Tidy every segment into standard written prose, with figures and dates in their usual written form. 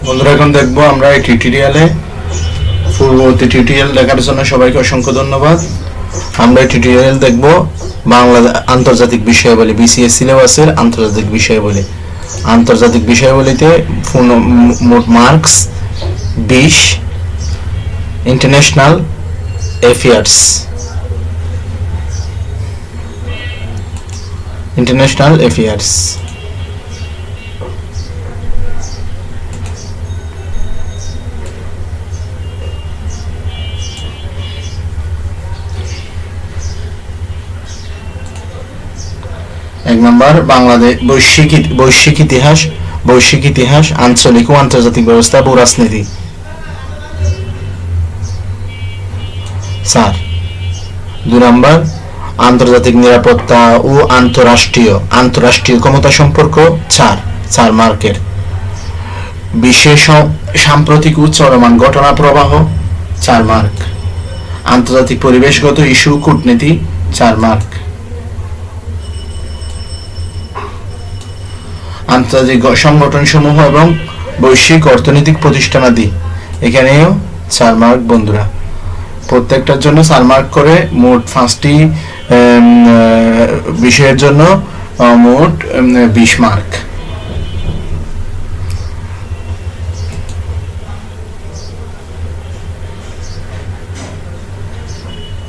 বন্ধুরা, এখন দেখবো আমরা এই টিউটোরিয়ালে পূর্ববর্তী টিউটোরিয়াল দেখার জন্য সবাইকে অসংখ্য ধন্যবাদ। আমরা এই টিউটোরিয়াল দেখবো বাংলা আন্তর্জাতিক বিষয়াবলী, বিসিএস সিলেবাসের আন্তর্জাতিক বিষয়াবলী। আন্তর্জাতিক বিষয়াবলীতে মোট marks 20, international affairs. International affairs এক নম্বর বাংলাদেশ বৈশ্বিক ইতিহাস, আঞ্চলিক ও আন্তর্জাতিক ব্যবস্থা, ভূ রাজনীতি। স্যার 2 নম্বর আন্তর্জাতিক নিরাপত্তা ও আন্তরাষ্ট্রীয় ক্ষমতা সম্পর্ক, 4 মার্কের। বিশ্বের সাম্প্রতিক ও চলমান ঘটনা প্রবাহ, 4 মার্ক। আন্তর্জাতিক পরিবেশগত ইস্যু, কূটনীতি, 4 মার্ক। আন্তর্জাতিক সংগঠন সমূহ এবং বৈশ্বিক অর্থনৈতিক প্রতিষ্ঠানাদি, এখানেও 4 মার্ক। বন্ধুরা, প্রত্যেকটার জন্য 4 মার্ক করে মোট 5টি বিষয়ের জন্য মোট 20 মার্ক।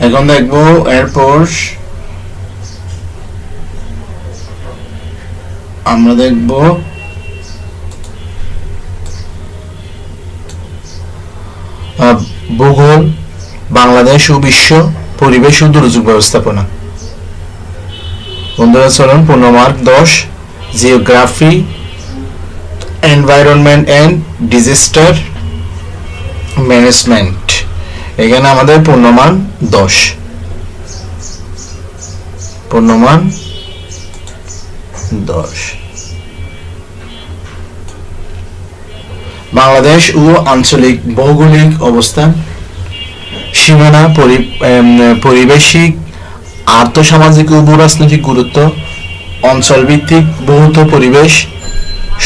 এখন দেখবো এরপর আমরা দেখব ভূগোল, বাংলাদেশ ও বিশ্ব, পরিবেশ ও দুর্যোগ ব্যবস্থাপনা। বন্ধুরা চলুন 15 mark 10, geography, environment and disaster management. এখানে আমাদের 15 মান 10। 15 মান 10। বাংলাদেশ ও আঞ্চলিক ভৌগোলিক অবস্থান, সীমানা, পরিবেশিক, আর্থসামাজিক ও ভূরাজনৈতিক গুরুত্ব, অঞ্চলভিত্তিক ভৌত পরিবেশ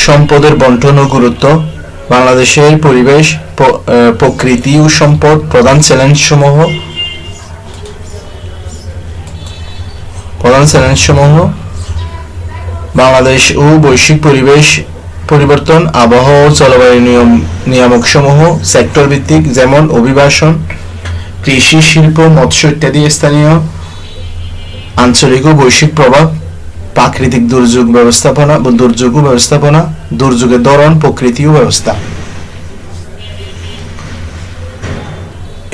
সম্পদের বন্টন ও গুরুত্ব, বাংলাদেশের পরিবেশ, প্রকৃতি ও সম্পদ, প্রধান চ্যালেঞ্জ সমূহ, বাংলাদেশ ও বৈশ্বিক পরিবেশ পরিবর্তন, আবহাওয়া ও জলবায়ু নিয়ামক সমূহ, সেক্টর ভিত্তিক যেমন অভিবাসন, কৃষি, শিল্প, মৎস্য ইত্যাদি, স্থানীয়, আঞ্চলিক ও বৈশ্বিক প্রভাব, প্রাকৃতিক দুর্যোগ ব্যবস্থাপনা, দুর্যোগের ধরন, প্রকৃতি ও ব্যবস্থা।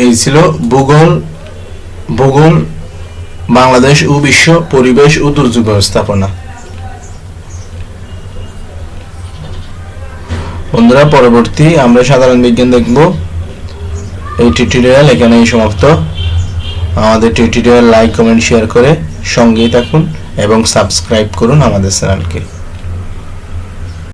এই ছিল ভূগোল, বাংলাদেশ ও বিশ্ব, পরিবেশ ও দুর্যোগ ব্যবস্থাপনা। বন্ধুরা, পরবর্তী আমরা সাধারণ বিজ্ঞান দেখব। এই টিউটোরিয়াল এখানেই সমাপ্ত। আমাদের টিউটোরিয়াল লাইক, কমেন্ট, শেয়ার করে সঙ্গেই থাকুন এবং সাবস্ক্রাইব করুন আমাদের চ্যানেলকে।